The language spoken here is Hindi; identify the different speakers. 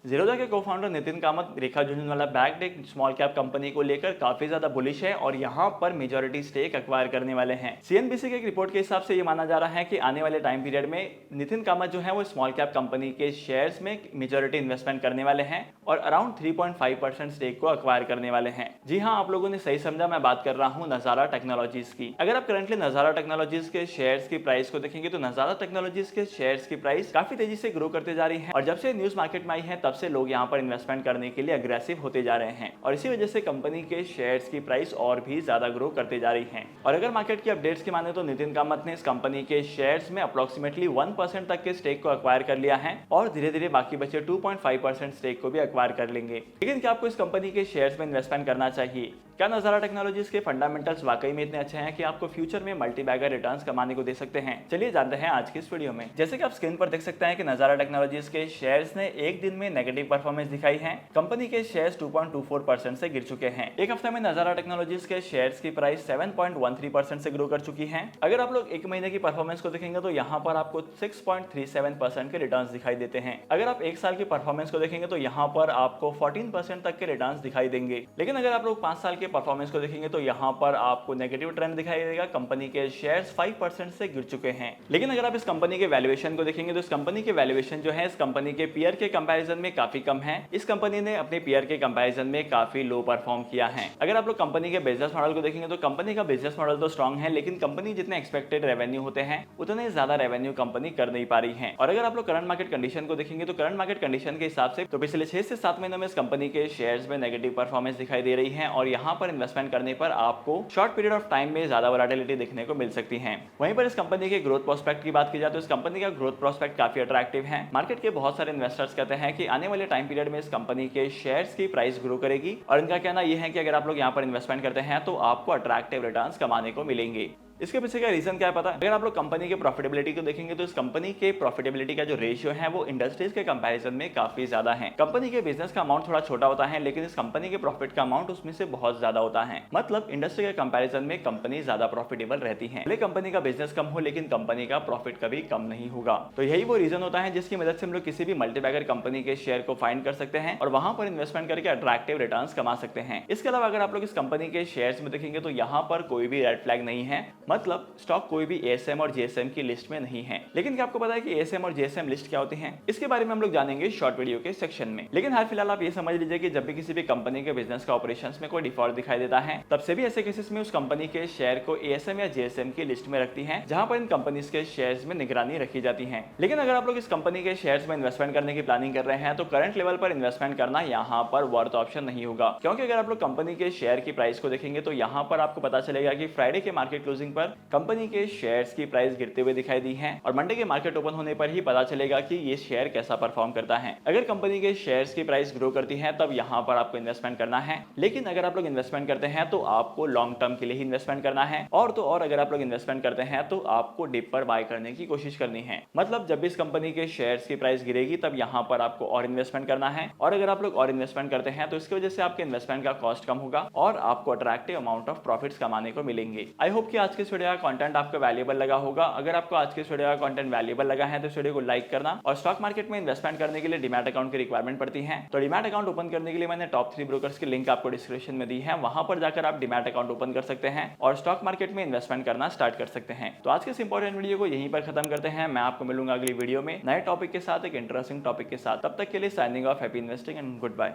Speaker 1: ज़ीरोधा के को-फाउंडर नितिन कामत रेखा झुनझुनवाला बैक्ड एक स्मॉल कैप कंपनी को लेकर काफी ज्यादा बुलिश है और यहाँ पर मेजॉरिटी स्टेक एक्वायर करने वाले हैं। सीएनबीसी के एक रिपोर्ट के हिसाब से ये माना जा रहा है कि आने वाले टाइम पीरियड में नितिन कामत जो है वो स्मॉल कैप कंपनी के शेयर्स में मेजॉरिटी इन्वेस्टमेंट करने वाले हैं और अराउंड 3.5% स्टेक को एक्वायर करने वाले हैं। जी हाँ, आप लोगों ने सही समझा, मैं बात कर रहा हूँ नजारा टेक्नोलॉजीज की। अगर आप करंटली नजारा टेक्नोलॉजीज के शेयर्स की प्राइस को देखेंगे तो नजारा टेक्नोलॉजीज के शेयर्स की प्राइस काफी तेजी से ग्रो करते जा रही है और जब से न्यूज मार्केट में आई है तब से लोग यहाँ पर इन्वेस्टमेंट करने के लिए अग्रेसिव होते जा रहे हैं और इसी वजह से कंपनी के शेयर्स की प्राइस और भी ज्यादा ग्रो करते जा रही है। और अगर मार्केट की अपडेट्स की माने तो नितिन कामत ने इस कंपनी के शेयर्स में अप्रोक्सीमेटली 1% तक के स्टेक को एक्वायर कर लिया है और धीरे धीरे बाकी बचे 2.5% स्टेक को भी एक्वायर कर लेंगे। लेकिन क्या आपको इस कंपनी के शेयर्स में इन्वेस्टमेंट करना चाहिए? क्या नजारा टेक्नोलॉजीज के फंडामेंटल्स वाकई में इतने अच्छे हैं कि आपको फ्यूचर में मल्टी बैगर रिटर्न्स कमाने को दे सकते हैं? चलिए जानते हैं आज की इस वीडियो में। जैसे कि आप स्क्रीन पर देख सकते हैं कि नजारा टेक्नोलॉजीज के शेयर्स ने एक दिन में नेगेटिव परफॉर्मेंस दिखाई है। कंपनी के शेयर्स 2.24% से गिर चुके हैं। एक हफ्ते में नजारा टेक्नोलॉजीज के शेयर्स की प्राइस 7.13% से ग्रो कर चुकी है। अगर आप लोग एक महीने की परफॉर्मेंस को देखेंगे तो यहाँ पर आपको 6.37% के रिटर्न्स दिखाई देते हैं। अगर आप एक साल की परफॉर्मेंस को देखेंगे तो यहाँ पर आपको 14% तक के रिटर्न्स दिखाई देंगे। लेकिन अगर आप लोग 5 साल के परफॉर्मेंस को देखेंगे तो यहाँ पर आपको नेगेटिव ट्रेंड दिखाई देगा। कंपनी के शेयर्स 5% से गिर चुके हैं। लेकिन अगर आप इस कंपनी के वैल्यूएशन को देखेंगे तो इस कंपनी के वैल्यूएशन जो है इस कंपनी के पीयर के कंपैरिजन में काफी कम है। इस कंपनी ने अपने पीयर के कंपैरिजन में काफी लो परफॉर्म किया है। अगर आप लोग कंपनी के बिजनेस मॉडल को देखेंगे तो कंपनी का बिजनेस मॉडल तो स्ट्रांग है, लेकिन कंपनी जितने एक्सपेक्टेड रेवेन्यू होते हैं उतने ज्यादा रेवेन्यू कंपनी कर नहीं पा रही है। और अगर आप लोग करंट मार्केट कंडीशन को देखेंगे तो करंट मार्केट कंडीशन के हिसाब से तो पिछले 6 से 7 महीनों में इस कंपनी के शेयर्स में नेगेटिव परफॉर्मेंस दिखाई दे रही है और यहाँ पर इन्वेस्टमेंट करने पर आपको शॉर्ट पीरियड ऑफ टाइम में ज्यादा वोलेटिलिटी देखने को मिल सकती है। वहीं पर इस कंपनी के ग्रोथ प्रोस्पेक्ट की बात की जाए तो इस कंपनी का ग्रोथ प्रोस्पेक्ट काफी अट्रैक्टिव है। मार्केट के बहुत सारे इन्वेस्टर्स कहते हैं कि आने वाले टाइम पीरियड में इस कंपनी के शेयर्स की प्राइस ग्रो करेगी और इनका कहना यह है कि अगर आप लोग यहाँ पर इन्वेस्टमेंट करते हैं तो आपको अट्रैक्टिव रिटर्न्स कमाने को मिलेंगे। इसके पीछे का रीजन क्या है पता? अगर आप लोग कंपनी के प्रॉफिटेबिलिटी को देखेंगे तो इस कंपनी के प्रॉफिटेबिलिटी का जो रेशियो है वो इंडस्ट्रीज के कंपैरिजन में काफी ज्यादा है। कंपनी के बिजनेस का अमाउंट थोड़ा छोटा होता है, लेकिन इस कंपनी के प्रॉफिट का अमाउंट उसमें से बहुत ज्यादा होता है। मतलब इंडस्ट्री के कंपैरिजन में कंपनी ज्यादा प्रॉफिटेबल रहती है। भले कंपनी का बिजनेस कम हो लेकिन कंपनी का प्रॉफिट कभी कम नहीं होगा। तो यही वो रीजन होता है जिसकी मदद से हम लोग किसी भी मल्टीबैगर कंपनी के शेयर को फाइंड कर सकते हैं और वहां पर इन्वेस्टमेंट करके अट्रैक्टिव रिटर्न्स कमा सकते हैं। इसके अलावा अगर आप लोग इस कंपनी के शेयर्स में देखेंगे तो यहाँ पर कोई भी रेड फ्लैग नहीं है। मतलब स्टॉक कोई भी एएसएम और जेएसएम की लिस्ट में नहीं है। लेकिन क्या आपको पता है कि एएसएम और जेएसएम लिस्ट क्या होती हैं? इसके बारे में हम लोग जानेंगे शॉर्ट वीडियो के सेक्शन में। लेकिन हाल फिलहाल आप ये समझ लीजिए कि जब भी किसी भी कंपनी के बिजनेस का ऑपरेशंस में कोई डिफॉल्ट दिखाई देता है तब से भी ऐसे केसेस में उस कंपनी के शेयर को एएसएम या जेएसएम की लिस्ट में रखती है, जहां पर इन कंपनीज के शेयर्स में निगरानी रखी जाती है। लेकिन अगर आप लोग इस कंपनी के शेयर्स में इन्वेस्टमेंट करने की प्लानिंग कर रहे हैं तो करंट लेवल पर इन्वेस्टमेंट करना यहाँ पर वर्थ ऑप्शन नहीं होगा, क्योंकि अगर आप लोग कंपनी के शेयर की प्राइस को देखेंगे तो यहाँ पर आपको पता चलेगा कि फ्राइडे के मार्केट क्लोजिंग पर कंपनी के शेयर्स की प्राइस गिरते हुए दिखाई दी है और मंडे के मार्केट ओपन होने पर ही पता चलेगा कि ये शेयर कैसा परफॉर्म करता है। अगर कंपनी के शेयर्स की प्राइस ग्रो करती है तब यहाँ पर आपको इन्वेस्टमेंट करना है, लेकिन अगर आप लोग इन्वेस्टमेंट करते हैं तो आपको लॉन्ग टर्म के लिए ही इन्वेस्टमेंट करना है। और तो और अगर आप लोग इन्वेस्टमेंट करते हैं तो आपको डिप पर बाय करने की कोशिश करनी है। मतलब जब भी इस कंपनी के शेयर्स की प्राइस गिरेगी तब यहाँ पर आपको और इन्वेस्टमेंट करना है और अगर आप लोग और इन्वेस्टमेंट करते हैं तो इसकी वजह से आपके इन्वेस्टमेंट का कॉस्ट कम होगा और आपको अट्रैक्टिव अमाउंट ऑफ प्रॉफिट्स कमाने को मिलेंगे। आई होप कि आज के इस वीडियो का कंटेंट आपको वैल्यूएबल लगा होगा। अगर आपको आज के इस वीडियो का कंटेंट वैल्यूएबल लगा है तो इस वीडियो को लाइक करना। और स्टॉक मार्केट में इन्वेस्टमेंट करने के लिए डीमैट अकाउंट की रिक्वायरमेंट पड़ती है, तो डीमैट अकाउंट ओपन करने के लिए मैंने टॉप 3 ब्रोकर्स की लिंक आपको डिस्क्रिप्शन में दी है, वहां पर जाकर आप डीमैट अकाउंट ओपन कर सकते हैं और स्टॉक मार्केट में इन्वेस्टमेंट करना स्टार्ट कर सकते हैं। तो आज के इस इंपॉर्टेंट वीडियो को यहीं पर खत्म करते हैं। मैं आपको मिलूंगा अगली वीडियो में नए टॉपिक के साथ, एक इंटरेस्टिंग टॉपिक के साथ। तब तक के लिए signing off, happy investing and good bye.